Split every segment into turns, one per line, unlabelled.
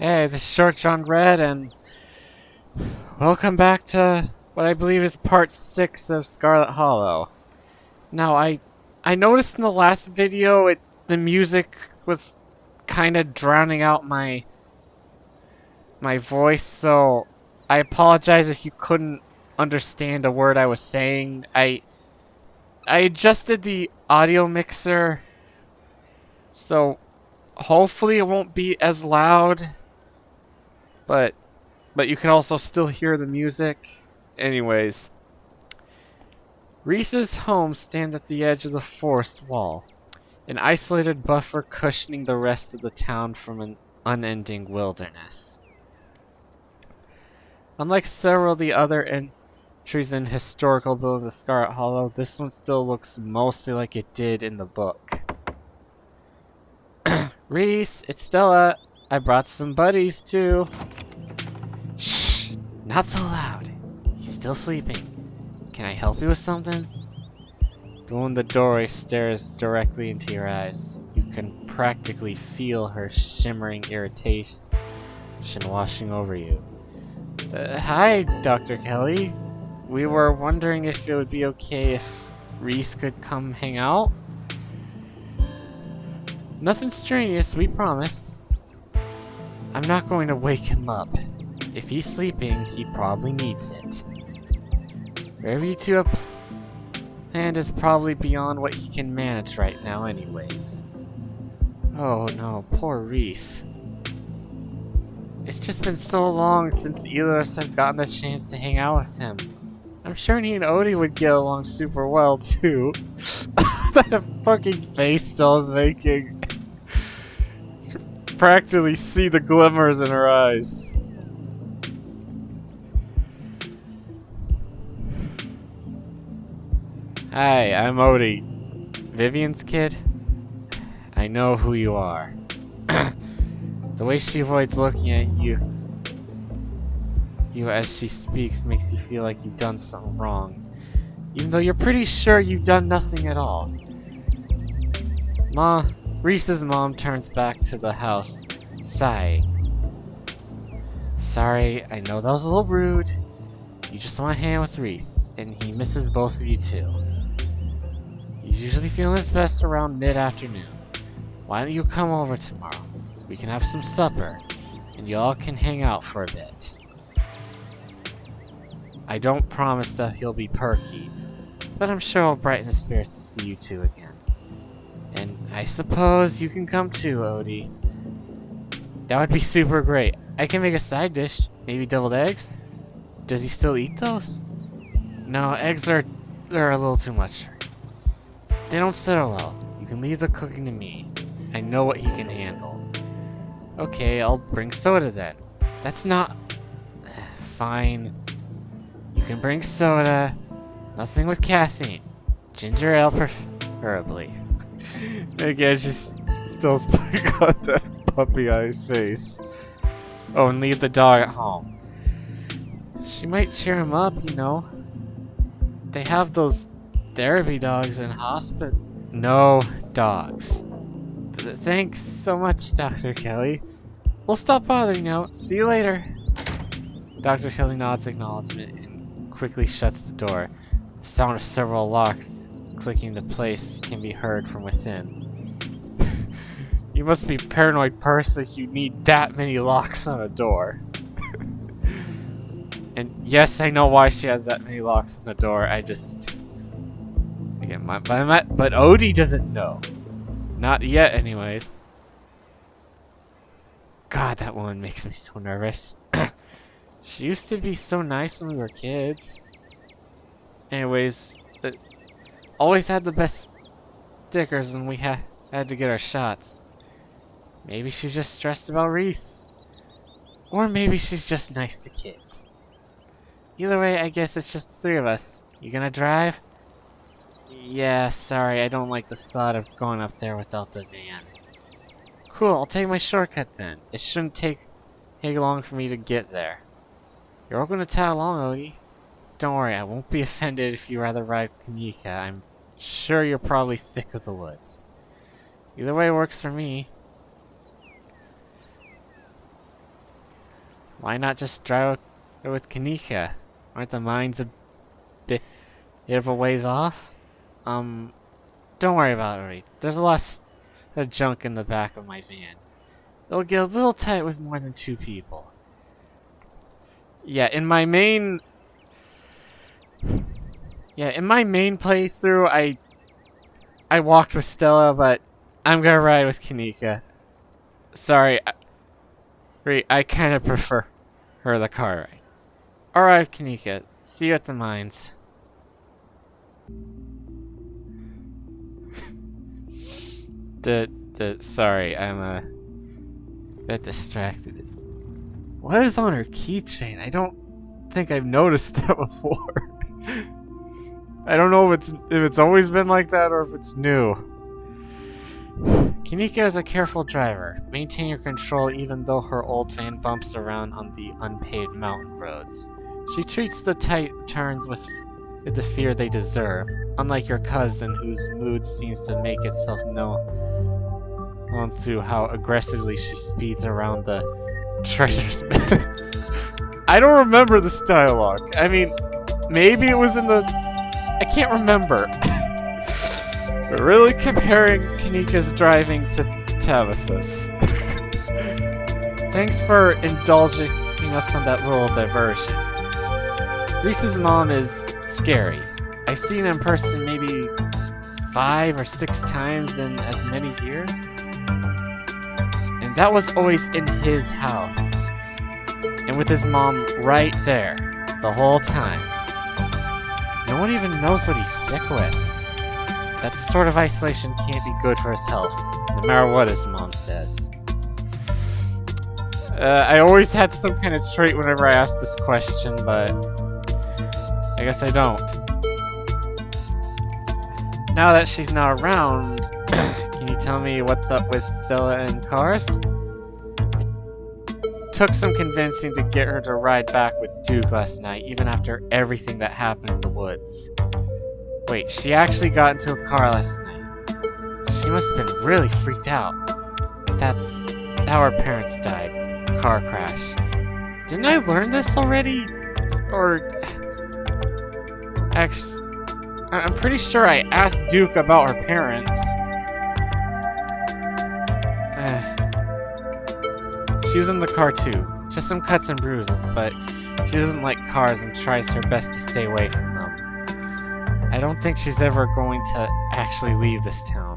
Hey, this is Short John Red, and welcome back to what I believe is part 6 of Scarlet Hollow. Now, I noticed in the last video, the music was kind of drowning out my voice, so I apologize if you couldn't understand a word I was saying. I adjusted the audio mixer, so hopefully it won't be as loud, but you can also still hear the music. Anyways, Reese's home stands at the edge of the forest wall, an isolated buffer cushioning the rest of the town from an unending wilderness. Unlike several of the other entries in historical buildings of Scarlet Hollow, this one still looks mostly like it did in the book. Reese, it's Stella. I brought some buddies too. Shh! Not so loud. He's still sleeping. Can I help you with something? The woman in the doorway stares directly into your eyes. You can practically feel her shimmering irritation washing over you. Hi, Dr. Kelly. We were wondering if it would be okay if Reese could come hang out. Nothing strenuous, we promise. I'm not going to wake him up. If he's sleeping, he probably needs it. Wherever you two have planned is probably beyond what he can manage right now anyways. Oh no, poor Reese. It's just been so long since either of us have gotten the chance to hang out with him. I'm sure he and Odie would get along super well too. That fucking face Stella's making. You can practically see the glimmers in her eyes. Hi, I'm Odie. Vivian's kid? I know who you are. The way she avoids looking at you as she speaks makes you feel like you've done something wrong, even though you're pretty sure you've done nothing at all. Reese's mom turns back to the house, sighing. Sorry, I know that was a little rude. You just want to hang out with Reese, and he misses both of you too. He's usually feeling his best around mid-afternoon. Why don't you come over tomorrow? We can have some supper, and y'all can hang out for a bit. I don't promise that he'll be perky, but I'm sure it'll brighten his spirits to see you two again. And I suppose you can come too, Odie. That would be super great. I can make a side dish, maybe deviled eggs? Does he still eat those? No, eggs are a little too much. They don't settle well. You can leave the cooking to me. I know what he can handle. Okay, I'll bring soda then. That's not... Fine. You can bring soda. Nothing with caffeine. Ginger ale preferably. Again, she's still putting on that puppy eyes face. Oh, and leave the dog at home. She might cheer him up, you know. They have those therapy dogs in hospital. No dogs. Thanks so much, Dr. Kelly. We'll stop bothering now. See you later. Dr. Kelly nods acknowledgement and quickly shuts the door. The sound of several locks clicking into place can be heard from within. You must be a paranoid person if you need that many locks on a door. And yes, I know why she has that many locks on the door. I just... Again, but Odie doesn't know. Not yet, anyways. God, that woman makes me so nervous. She used to be so nice when we were kids. Anyways, always had the best stickers when we had to get our shots. Maybe she's just stressed about Reese. Or maybe she's just nice to kids. Either way, I guess it's just the three of us. You gonna drive? Yeah, sorry, I don't like the thought of going up there without the van. Cool, I'll take my shortcut then. It shouldn't take long for me to get there. You're all gonna tag along, Odie. Don't worry, I won't be offended if you rather ride with Kaneeka. I'm sure you're probably sick of the woods. Either way works for me. Why not just drive with Kaneeka? Aren't the mines a bit of a ways off? Don't worry about it, Ori. There's a lot of junk in the back of my van. It'll get a little tight with more than 2 people. Yeah, in my main playthrough, I walked with Stella, but I'm gonna ride with Kaneeka. Sorry, I kind of prefer the car ride. Alright, Kaneeka. See you at the mines. Sorry, I'm a bit distracted. What is on her keychain? I don't think I've noticed that before. I don't know if it's always been like that or if it's new. Kaneeka is a careful driver. Maintain your control even though her old van bumps around on the unpaved mountain roads. She treats the tight turns with the fear they deserve, unlike your cousin whose mood seems to make itself known through how aggressively she speeds around the treasure beds. I don't remember this dialogue. I mean, maybe it was in the... I can't remember. We're really comparing Kaneeka's driving to Tabitha's. Thanks for indulging us on that little diversion. Reese's mom is scary. I've seen her in person maybe 5 or 6 times in as many years. And that was always in his house. And with his mom right there the whole time. No one even knows what he's sick with. That sort of isolation can't be good for his health, no matter what his mom says. I always had some kind of trait whenever I asked this question, but I guess I don't. Now that she's not around, can you tell me what's up with Stella and cars? It took some convincing to get her to ride back with Duke last night, even after everything that happened in the woods. Wait, she actually got into a car last night. She must have been really freaked out. That's how her parents died. Car crash. Didn't I learn this already? Or... Actually, I'm pretty sure I asked Duke about her parents. She was in the car too. Just some cuts and bruises, but she doesn't like cars and tries her best to stay away from them. I don't think she's ever going to actually leave this town.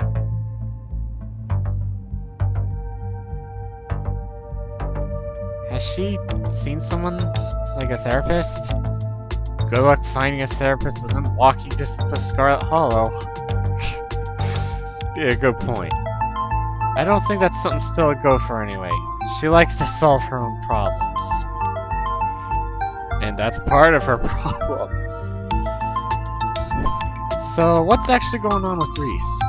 Has she seen someone, like a therapist? Good luck finding a therapist within walking distance of Scarlet Hollow. Yeah, good point. I don't think that's something Stella would go for anyway. She likes to solve her own problems. And that's part of her problem. So, what's actually going on with Reese?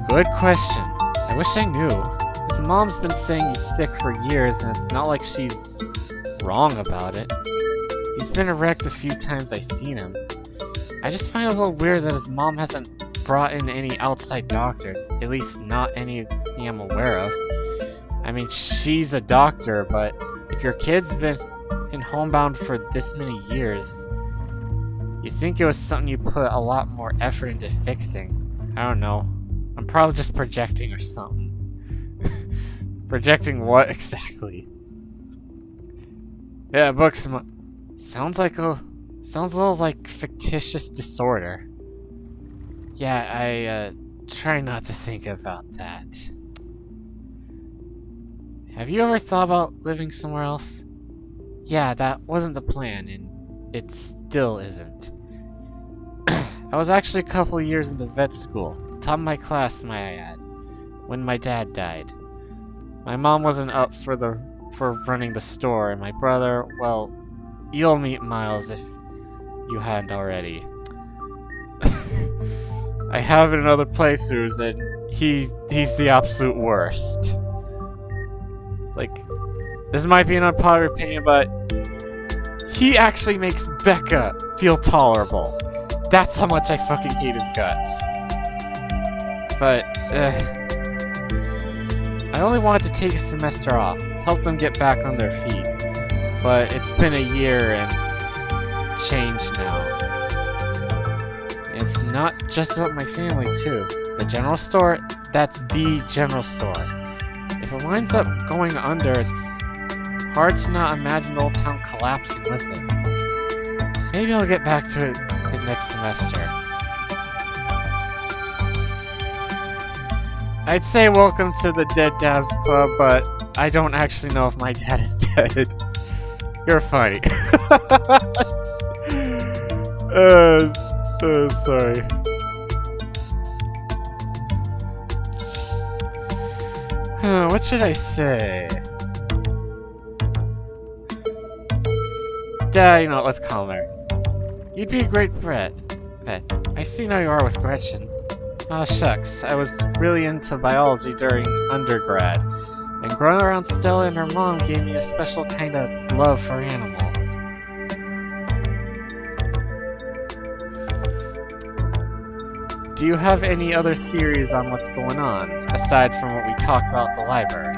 Good question. I wish I knew. His mom's been saying he's sick for years, and it's not like she's wrong about it. He's been erect a few times I've seen him. I just find it a little weird that his mom hasn't brought in any outside doctors, at least not any I'm aware of. I mean, she's a doctor, but if your kid's been homebound for this many years, you'd think it was something you put a lot more effort into fixing. I don't know. I'm probably just projecting or something. Projecting what exactly? Yeah, books. Sounds a little like fictitious disorder. Yeah, I try not to think about that. Have you ever thought about living somewhere else? Yeah, that wasn't the plan, and it still isn't. I was actually a couple years into vet school, top of my class, might I add, when my dad died. My mom wasn't up for running the store, and my brother, well, you'll meet Miles if you hadn't already. I have it in other playthroughs, and he's the absolute worst. Like, this might be an unpopular opinion, but he actually makes Becca feel tolerable. That's how much I fucking hate his guts. But, I only wanted to take a semester off, help them get back on their feet. But it's been a year and change now. It's not just about my family, too. The general store, that's the general store. If it winds up going under, it's hard to not imagine the old town collapsing with it. Maybe I'll get back to it next semester. I'd say welcome to the Dead Dabs Club, but I don't actually know if my dad is dead. You're funny. Sorry. What should I say? You know what, let's call her. You'd be a great vet. I see how you are with Gretchen. Oh shucks, I was really into biology during undergrad. And growing around Stella and her mom gave me a special kind of love for animals. Do you have any other theories on what's going on, aside from what we talked about at the library?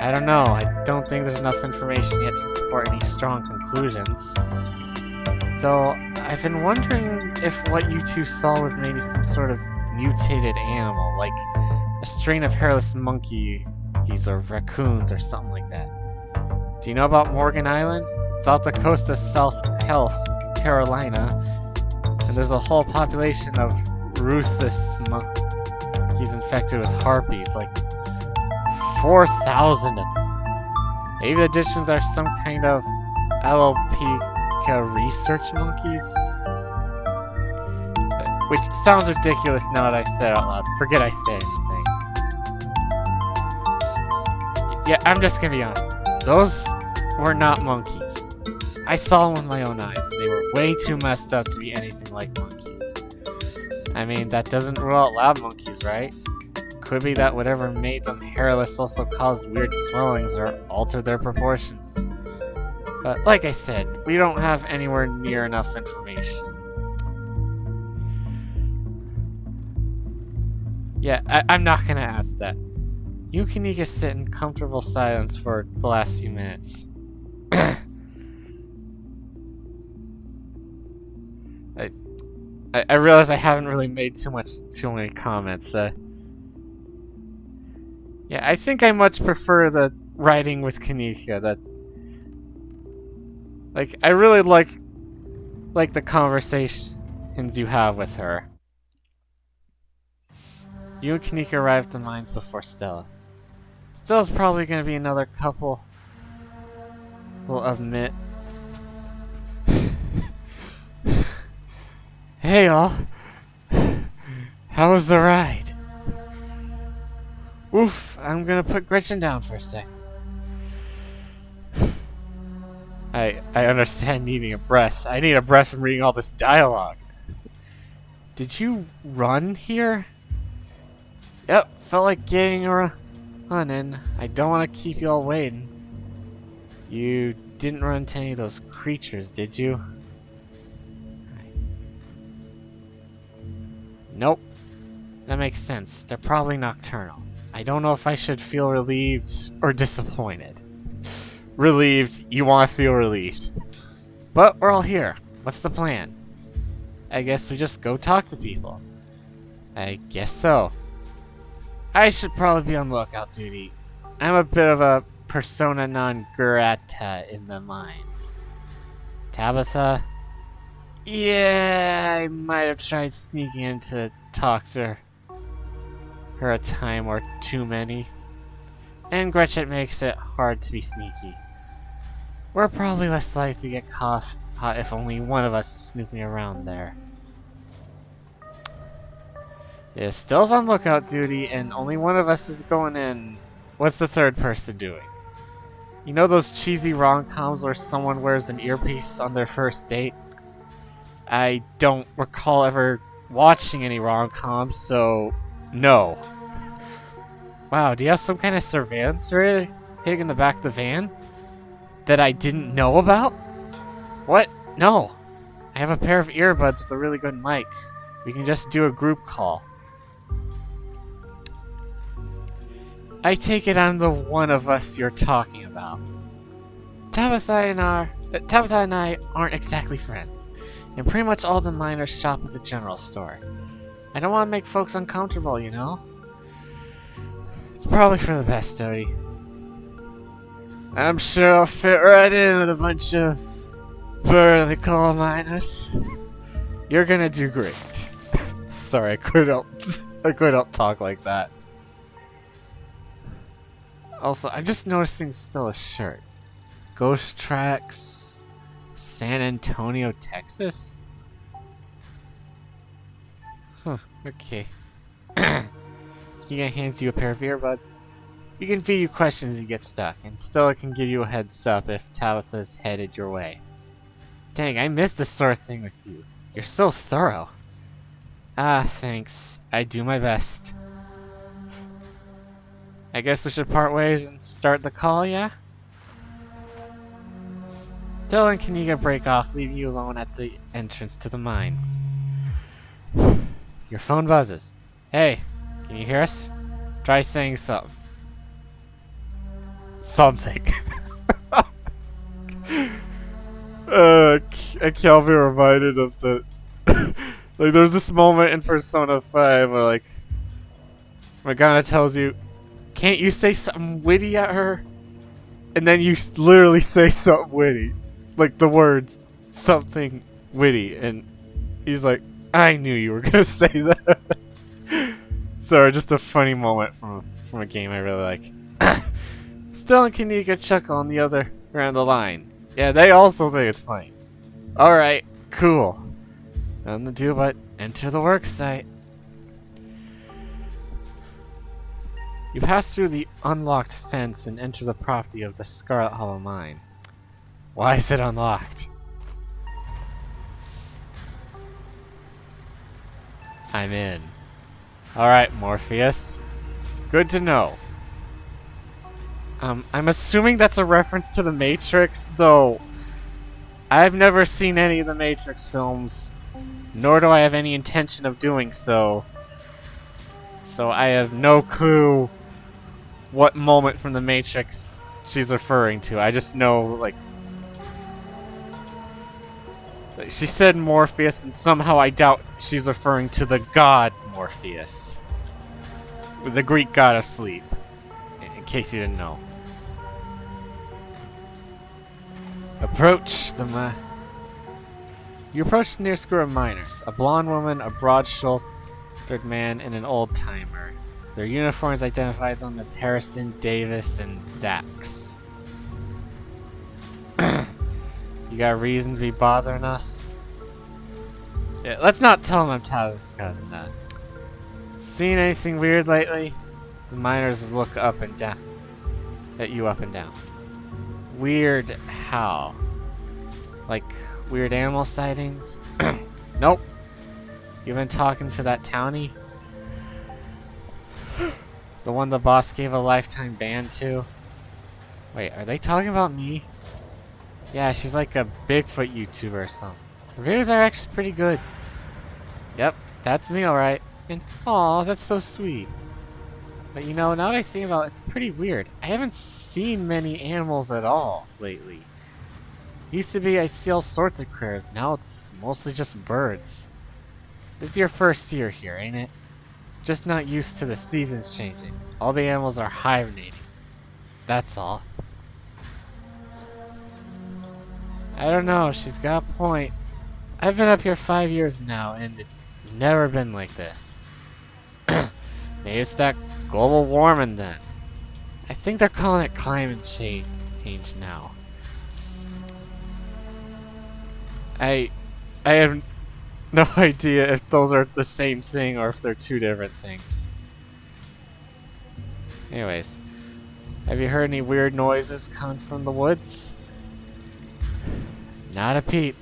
I don't know, I don't think there's enough information yet to support any strong conclusions. Though, I've been wondering if what you two saw was maybe some sort of mutated animal, like a strain of hairless monkey or raccoons or something like that. Do you know about Morgan Island? It's off the coast of South Carolina, and there's a whole population of ruthless monkeys infected with harpies, like 4,000 of them. Maybe the Egyptians are some kind of alopecia research monkeys? Which sounds ridiculous now that I said it out loud. Forget I said anything. Yeah, I'm just gonna be honest. Those were not monkeys. I saw them with my own eyes, and they were way too messed up to be anything like monkeys. I mean, that doesn't rule out lab monkeys, right? Could be that whatever made them hairless also caused weird swellings or altered their proportions. But like I said, we don't have anywhere near enough information. Yeah, I'm not gonna ask that. You and Kaneeka sit in comfortable silence for the last few minutes. I realize I haven't really made too many comments. Yeah, I think I much prefer the writing with Kaneeka. I really like the conversations you have with her. You and Kaneeka arrived at the mines before Stella. Stella's probably gonna be another couple of minutes. Hey all, how was the ride? Oof, I'm gonna put Gretchen down for a second. I understand needing a breath. I need a breath from reading all this dialogue. Did you run here? Yep, felt like getting a run in. I don't want to keep you all waiting. You didn't run into any of those creatures, did you? Nope. That makes sense. They're probably nocturnal. I don't know if I should feel relieved or disappointed. Relieved. You want to feel relieved. But we're all here. What's the plan? I guess we just go talk to people. I guess so. I should probably be on lookout duty. I'm a bit of a persona non grata in the mines. Tabitha? Yeah, I might have tried sneaking in to talk to her a time or too many. And Gretchen makes it hard to be sneaky. We're probably less likely to get caught if only one of us is snooping around there. Yeah, Stella's on lookout duty, and only one of us is going in. What's the third person doing? You know those cheesy rom-coms where someone wears an earpiece on their first date? I don't recall ever watching any rom-coms, so no. Wow, do you have some kind of surveillance rig in the back of the van that I didn't know about? What? No. I have a pair of earbuds with a really good mic. We can just do a group call. I take it I'm the one of us you're talking about. Tabitha and I aren't exactly friends, and pretty much all the miners shop at the general store. I don't want to make folks uncomfortable, you know? It's probably for the best, Odie. I'm sure I'll fit right in with a bunch of burly coal miners. You're gonna do great. Sorry, I couldn't help talk like that. Also, I'm just noticing still a shirt. Ghost Tracks, San Antonio, Texas? Huh, okay. Kaneeka hands you a pair of earbuds. You can feed you questions if you get stuck, and still it can give you a heads up if Tabitha's headed your way. Dang, I missed this sort of thing with you. You're so thorough. Ah, thanks. I do my best. I guess we should part ways and start the call, yeah? Dylan and Kaneeka break off, leaving you alone at the entrance to the mines. Your phone buzzes. Hey, can you hear us? Try saying something. Something. I can't be reminded of the... like, there's this moment in Persona 5 where, like, Morgana tells you, can't you say something witty at her? And then you literally say something witty. Like, the words, something witty. And he's like, I knew you were gonna say that. Sorry, just a funny moment from a game I really like. Still and Kaneeka chuckle on the other around the line. Yeah, they also think it's funny. Alright, cool. Nothing to do but enter the work site. You pass through the unlocked fence and enter the property of the Scarlet Hollow Mine. Why is it unlocked? I'm in. Alright, Morpheus. Good to know. I'm assuming that's a reference to The Matrix, though I've never seen any of the Matrix films, nor do I have any intention of doing so. So I have no clue what moment from The Matrix she's referring to. I just know, like she said Morpheus, and somehow I doubt she's referring to the god Morpheus. The Greek god of sleep, in case you didn't know. Approach the You approach the nearest group of miners. A blonde woman, a broad-shouldered man, and an old-timer. Their uniforms identify them as Harrison, Davis, and Zax. You got reason to be bothering us? Yeah, let's not tell them I'm Tyler's cousin, then. Seen anything weird lately? The miners look up and down. At you up and down. Weird how? Like weird animal sightings? Nope. You been talking to that townie? The one the boss gave a lifetime ban to? Wait, are they talking about me? Yeah, she's like a Bigfoot YouTuber or something. Her videos are actually pretty good. Yep, that's me alright. And aw, that's so sweet. But you know, now that I think about it, it's pretty weird. I haven't seen many animals at all lately. Used to be I'd see all sorts of critters, now it's mostly just birds. This is your first year here, ain't it? Just not used to the seasons changing. All the animals are hibernating. That's all. I don't know, she's got a point. I've been up here 5 years now, and it's never been like this. Maybe it's that global warming then. I think they're calling it climate change now. I have no idea if those are the same thing or if they're two different things. Anyways, have you heard any weird noises coming from the woods? Not a peep.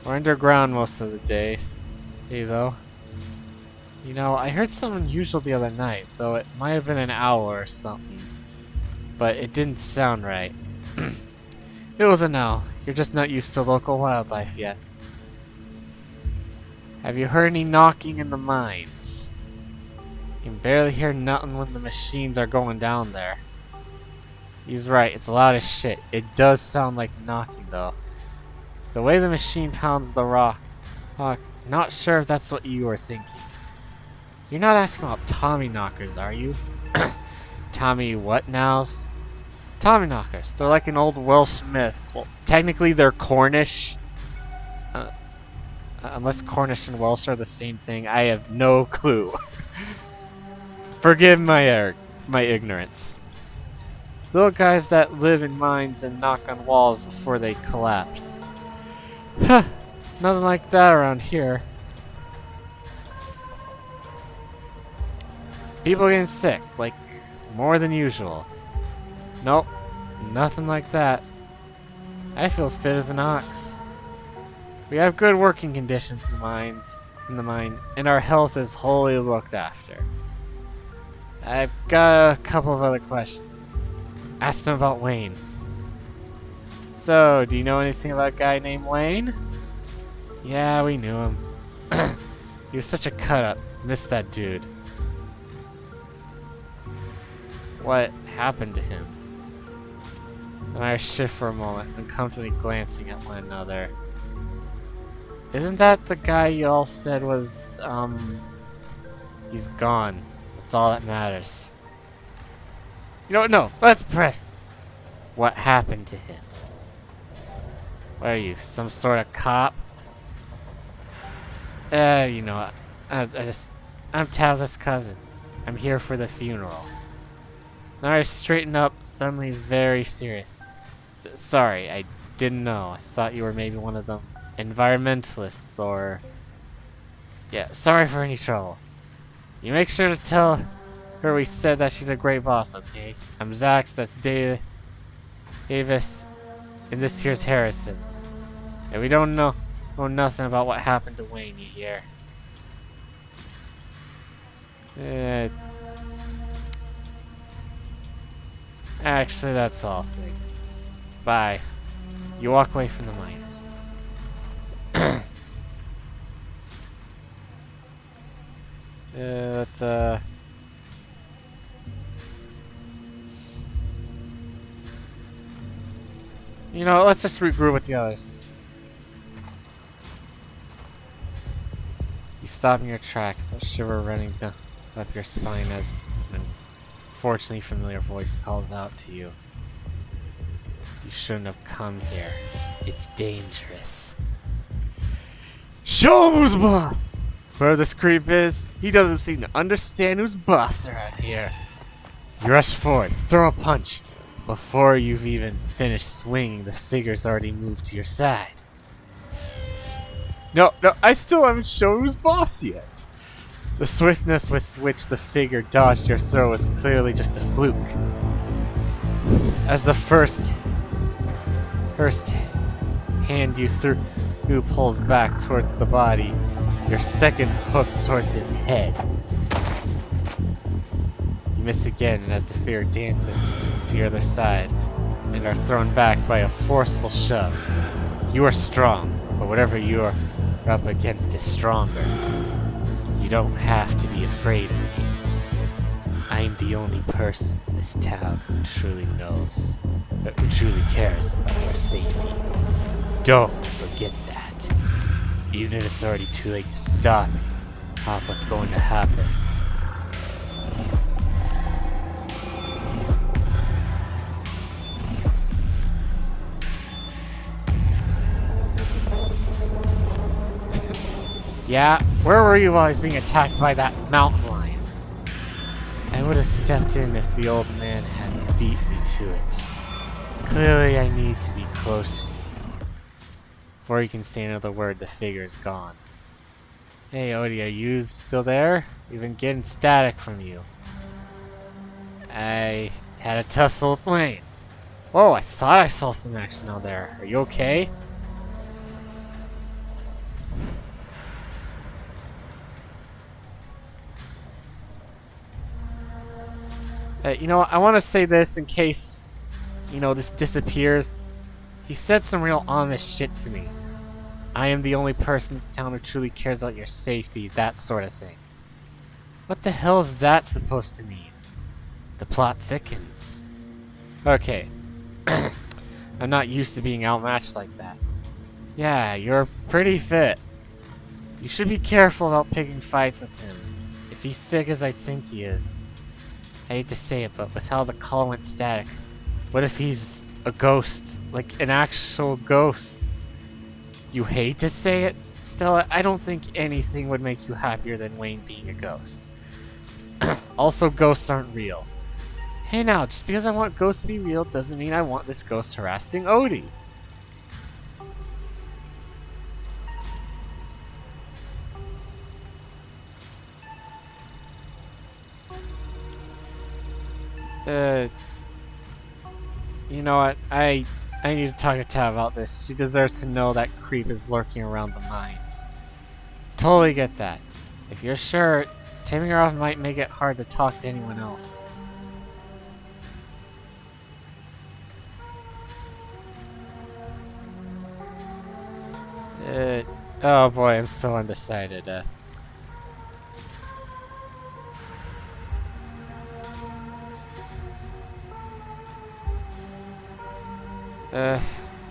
We're underground most of the day, though. You know, I heard something unusual the other night, though it might have been an owl or something. But it didn't sound right. It was an owl. You're just not used to local wildlife yet. Have you heard any knocking in the mines? You can barely hear nothing when the machines are going down there. He's right, it's loud as shit. It does sound like knocking, though. The way the machine pounds the rock, not sure if that's what you were thinking. You're not asking about Tommy knockers, are you? Tommy what nows? Tommy knockers. They're like an old Welsh myth. Well, technically they're Cornish. Unless Cornish and Welsh are the same thing, I have no clue. Forgive my ignorance. Little guys that live in mines and knock on walls before they collapse. Huh. Nothing like that around here. People getting sick, like more than usual. Nope, nothing like that. I feel as fit as an ox. We have good working conditions in the mine, and our health is wholly looked after. I've got a couple of other questions. Ask them about Wayne. So, do you know anything about a guy named Wayne? Yeah, we knew him. He was such a cut-up. Missed that dude. What happened to him? And I shift for a moment, uncomfortably glancing at one another. Isn't that the guy you all said was, he's gone. That's all that matters. You know what? No, let's press. What happened to him? What are you, some sort of cop? You know, I'm Tabitha's cousin. I'm here for the funeral. Nara straightened up, suddenly very serious. Sorry, I didn't know. I thought you were maybe one of them environmentalists or... Yeah, sorry for any trouble. You make sure to tell her we said that she's a great boss, okay? I'm Zax, that's Davis, and this here's Harrison. And we don't know nothing about what happened to Wayne, you hear? Actually, that's all, things. Bye. You walk away from the miners. Let's, you know, let's just regroup with the others. You stop in your tracks, a shiver running up your spine as an unfortunately familiar voice calls out to you. You shouldn't have come here. It's dangerous. Show him who's boss! Whoever this creep is, he doesn't seem to understand who's boss around here. You rush forward, throw a punch. Before you've even finished swinging, the figure's already moved to your side. No, I still haven't shown who's boss yet. The swiftness with which the figure dodged your throw was clearly just a fluke. As the first hand you threw pulls back towards the body, your second hooks towards his head. You miss again, and as the figure dances to your other side and are thrown back by a forceful shove. You are strong, but whatever you are up against is stronger. You don't have to be afraid of me. I'm the only person in this town who truly knows, who truly cares about your safety. Don't forget that. Even if it's already too late to stop what's going to happen. Yeah, where were you while I was being attacked by that mountain lion? I would have stepped in if the old man hadn't beat me to it. Clearly I need to be closer to you. Before you can say another word, the figure's gone. Hey Odie, are you still there? We've been getting static from you. I had a tussle with Wayne. Whoa, I thought I saw some action out there. Are you okay? You know, I want to say this in case, you know, this disappears. He said some real ominous shit to me. I am the only person in this town who truly cares about your safety, that sort of thing. What the hell is that supposed to mean? The plot thickens. Okay. I'm not used to being outmatched like that. Yeah, you're pretty fit. You should be careful about picking fights with him, if he's sick as I think he is. I hate to say it, but with how the call went static, what if he's a ghost? Like an actual ghost? You hate to say it, Stella, I don't think anything would make you happier than Wayne being a ghost. Also, ghosts aren't real. Hey now, just because I want ghosts to be real doesn't mean I want this ghost harassing Odie. You know what? I need to talk to Tab about this. She deserves to know that creep is lurking around the mines. Totally get that. If you're sure, taming her off might make it hard to talk to anyone else. Oh boy, I'm so undecided.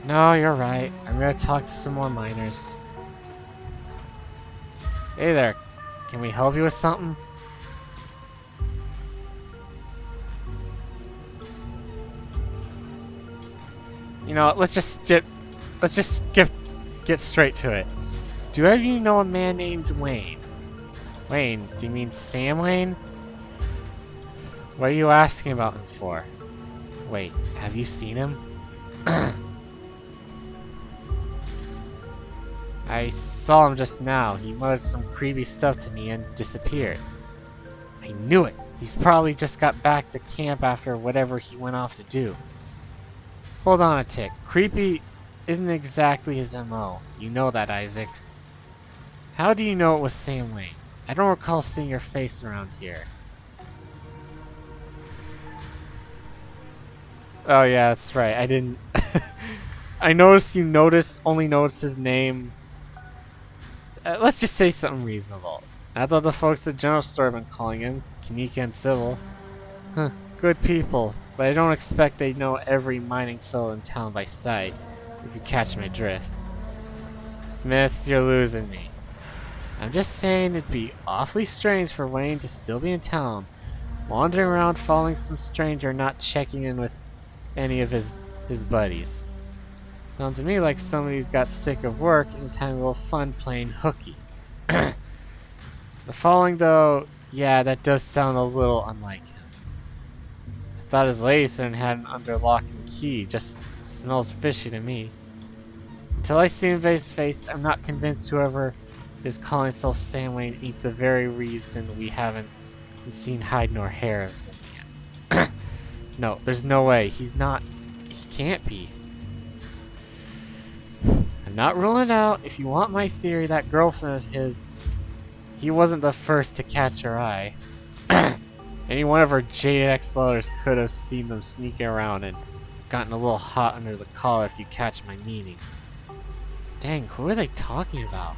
No, you're right. I'm gonna talk to some more miners. Hey there, can we help you with something? You know, let's just get straight to it. Do any of you know a man named Wayne? Wayne, do you mean Sam Wayne? What are you asking about him for? Wait, have you seen him? I saw him just now. He muttered some creepy stuff to me and disappeared. I knew it. He's probably just got back to camp after whatever he went off to do. Hold on a tick. Creepy isn't exactly his MO. You know that, Isaacs. How do you know it was Sam Wayne? I don't recall seeing your face around here. Oh yeah, that's right. I didn't... I noticed you only noticed his name. Let's just say something reasonable. That's what the folks at General Store have been calling him. Kaneeka and Sybil. Huh, good people. But I don't expect they know every mining fellow in town by sight, if you catch my drift. Smith, you're losing me. I'm just saying it'd be awfully strange for Wayne to still be in town, wandering around following some stranger, not checking in with any of his buddies. Sounds to me like somebody who's got sick of work and is having a little fun playing hooky. The following, though, yeah, that does sound a little unlike him. I thought his lady said it had an under lock and key. Just smells fishy to me. Until I see him face to face, I'm not convinced whoever is calling himself Sam Wayne ain't the very reason we haven't seen hide nor hair of the man. No, there's no way. He's not. He can't be. I'm not ruling out, if you want my theory, that girlfriend of his, he wasn't the first to catch her eye. Any one of her jaded ex-lovers could have seen them sneaking around and gotten a little hot under the collar, if you catch my meaning. Dang, who are they talking about?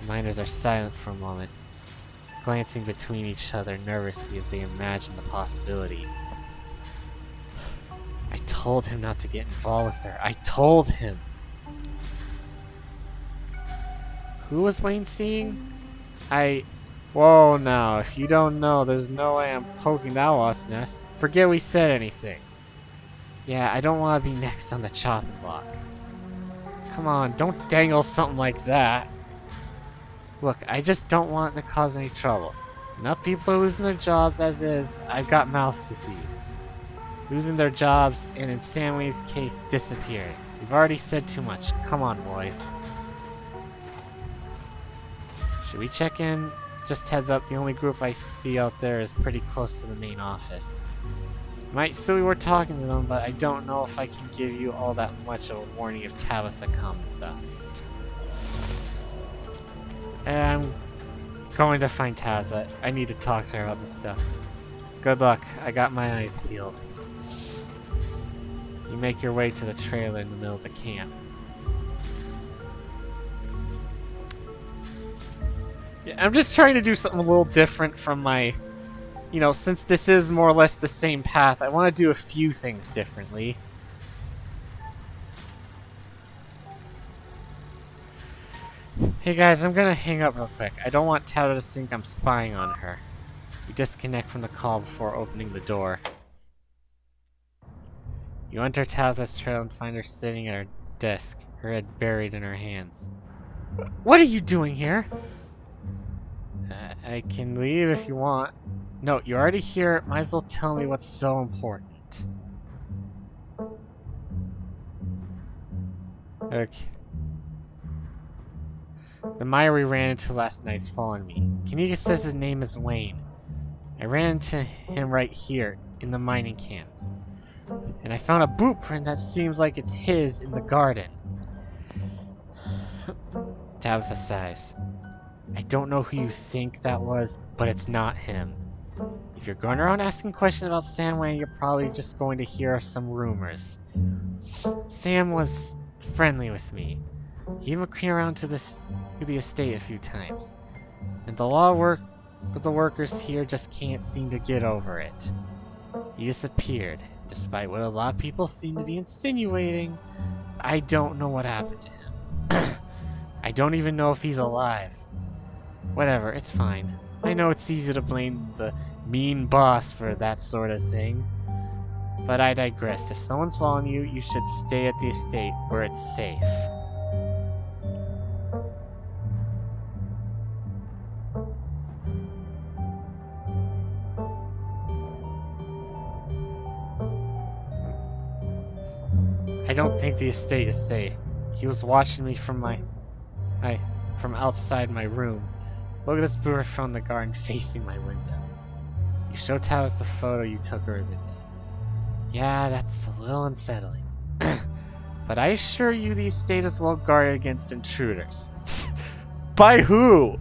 The miners are silent for a moment, glancing between each other nervously as they imagine the possibility. I told him not to get involved with her. I told him! Who was Wayne seeing? Whoa now, if you don't know, there's no way I'm poking that wasp nest. Forget we said anything. Yeah, I don't want to be next on the chopping block. Come on, don't dangle something like that. Look, I just don't want to cause any trouble. Enough people are losing their jobs as is. I've got mouths to feed. Losing their jobs, and in Sam Wayne's case, disappearing. We've already said too much. Come on, boys. Should we check in? Just heads up, the only group I see out there is pretty close to the main office. Might still be worth talking to them, but I don't know if I can give you all that much of a warning if Tabitha comes up. I'm going to find Tabitha. I need to talk to her about this stuff. Good luck. I got my eyes peeled. You make your way to the trailer in the middle of the camp. Yeah, I'm just trying to do something a little different from my you know, since this is more or less the same path, I want to do a few things differently. Hey guys, I'm gonna hang up real quick. I don't want Tao to think I'm spying on her. We disconnect from the call before opening the door. You enter Tabitha's trail and find her sitting at her desk, her head buried in her hands. What are you doing here? I can leave if you want. No, you're already here. Might as well tell me what's so important. Okay. The mire we ran into last night's following me. Kaneeka says his name is Wayne. I ran into him right here, in the mining camp. And I found a boot print that seems like it's his in the garden. Tabitha sighs. I don't know who you think that was, but it's not him. If you're going around asking questions about Sam Wayne, you're probably just going to hear some rumors. Sam was friendly with me. He even came around to the estate a few times. And the workers here just can't seem to get over it. He disappeared, despite what a lot of people seem to be insinuating. I don't know what happened to him. I don't even know if he's alive. Whatever, it's fine. I know it's easy to blame the mean boss for that sort of thing. But I digress. If someone's following you, you should stay at the estate where it's safe. I don't think the estate is safe. He was watching me from outside my room. Look at this boomer from the garden facing my window. You showed Tabitha the photo you took earlier today. Yeah, that's a little unsettling. But I assure you the estate is well guarded against intruders. By who?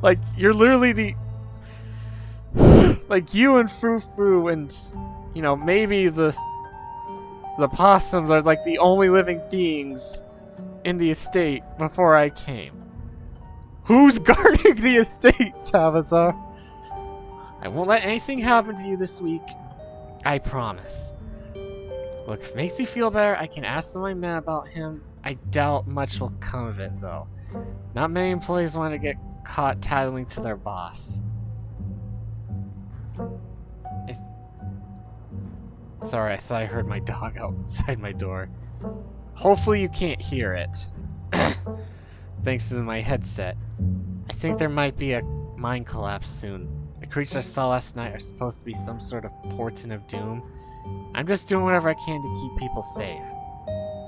Like, you're literally the... Like, you and Frou-Frou and... You know, maybe the possums are like the only living beings in the estate before I came. Who's guarding the estate, Tabitha? I won't let anything happen to you this week. I promise. Look, if it makes you feel better, I can ask some of my men about him. I doubt much will come of it, though. Not many employees want to get caught tattling to their boss. Sorry, I thought I heard my dog outside my door. Hopefully you can't hear it. Thanks to my headset. I think there might be a mine collapse soon. The creatures I saw last night are supposed to be some sort of portent of doom. I'm just doing whatever I can to keep people safe.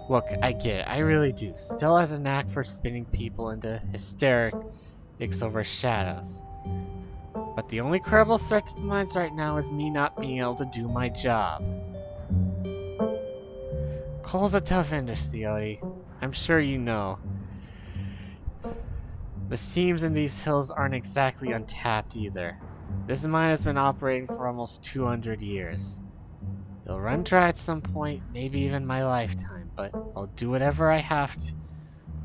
Look, I get it, I really do. Still has a knack for spinning people into hysterics over shadows. But the only credible threat to the mines right now is me not being able to do my job. Coal's a tough industry, Odie. I'm sure you know. The seams in these hills aren't exactly untapped either. This mine has been operating for almost 200 years. It'll run dry at some point, maybe even my lifetime, but I'll do whatever I have to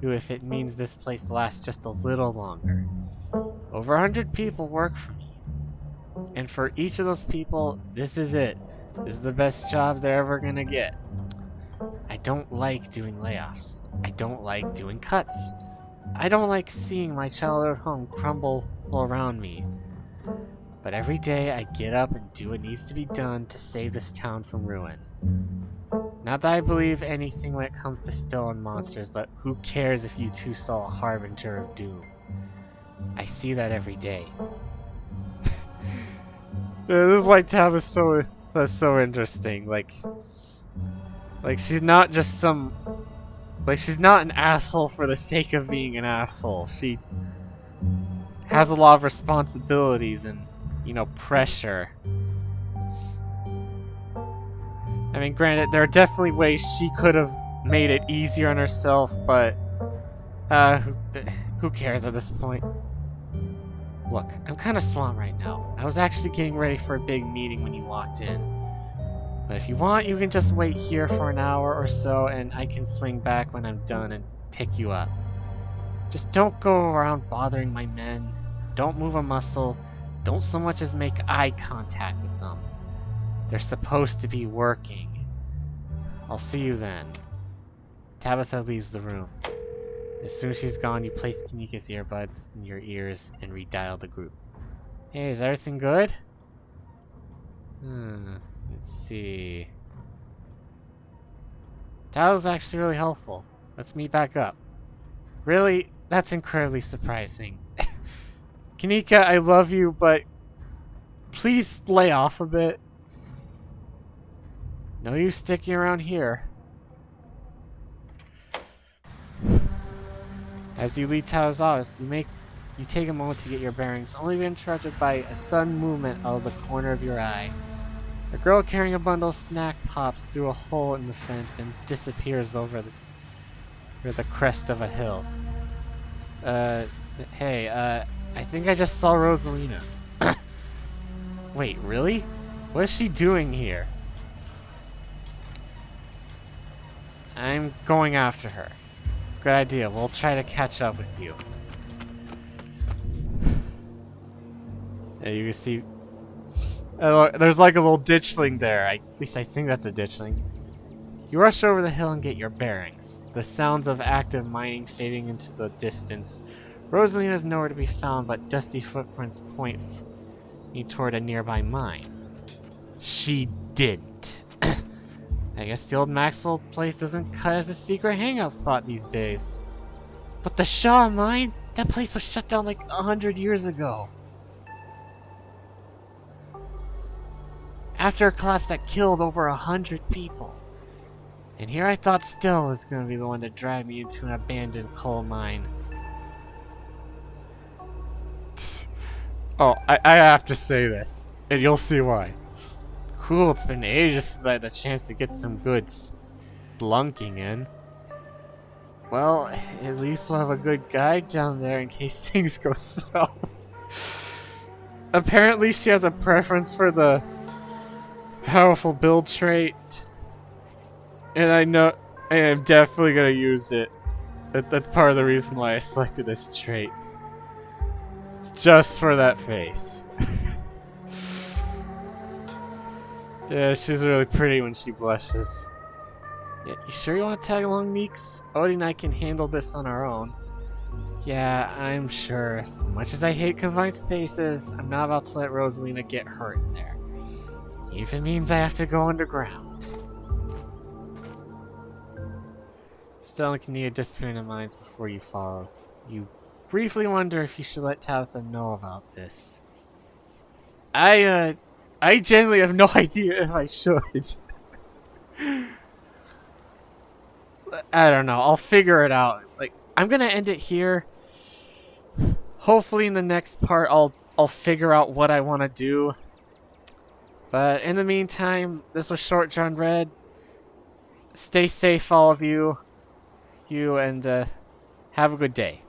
if it means this place lasts just a little longer. Over 100 people work for me. And for each of those people, this is it. This is the best job they're ever gonna get. I don't like doing layoffs. I don't like doing cuts. I don't like seeing my childhood home crumble around me. But every day I get up and do what needs to be done to save this town from ruin. Not that I believe anything when it comes to still and monsters, but who cares if you two saw a harbinger of doom? I see that every day. This is why Tab is so interesting. Like she's not just some... Like, she's not an asshole for the sake of being an asshole. She has a lot of responsibilities and, you know, pressure. I mean, granted, there are definitely ways she could have made it easier on herself, but who cares at this point? Look, I'm kind of swamped right now. I was actually getting ready for a big meeting when you walked in. But if you want, you can just wait here for an hour or so, and I can swing back when I'm done and pick you up. Just don't go around bothering my men. Don't move a muscle. Don't so much as make eye contact with them. They're supposed to be working. I'll see you then. Tabitha leaves the room. As soon as she's gone, you place Kaneeka's earbuds in your ears and redial the group. Hey, is everything good? Let's see. That was actually really helpful. Let's meet back up. Really? That's incredibly surprising. Kaneeka, I love you, but please lay off a bit. No use sticking around here. As you leave Tao's office, you take a moment to get your bearings, only to be interrupted by a sudden movement out of the corner of your eye. A girl carrying a bundle of snack pops through a hole in the fence and disappears over the crest of a hill. Hey, I think I just saw Rosalina. Wait, really? What is she doing here? I'm going after her. Good idea. We'll try to catch up with you. Yeah, you can see... there's like a little ditchling there. At least I think that's a ditchling. You rush over the hill and get your bearings. The sounds of active mining fading into the distance. Rosalina is nowhere to be found, but dusty footprints point you toward a nearby mine. She didn't. I guess the old Maxwell place doesn't cut as a secret hangout spot these days. But the Shaw mine? That place was shut down like 100 years ago. After a collapse that killed over 100 people. And here I thought Stella was going to be the one to drag me into an abandoned coal mine. Oh, I have to say this, and you'll see why. Cool, it's been ages since I had the chance to get some good splunking in. Well, at least we'll have a good guide down there in case things go south. Apparently she has a preference for the powerful build trait. And I know I am definitely going to use it. That's part of the reason why I selected this trait. Just for that face. Yeah, she's really pretty when she blushes. Yeah, you sure you want to tag along, Meeks? Odie and I can handle this on our own. Yeah, I'm sure. As much as I hate confined spaces, I'm not about to let Rosalina get hurt in there. Even if it means I have to go underground. Stella and Kaneeka disappear in the mines before you follow. You briefly wonder if you should let Tabitha know about this. I genuinely have no idea if I should. I don't know. I'll figure it out. Like, I'm gonna end it here. Hopefully in the next part I'll figure out what I want to do. But in the meantime, this was Short John Red. Stay safe, all of you. And have a good day.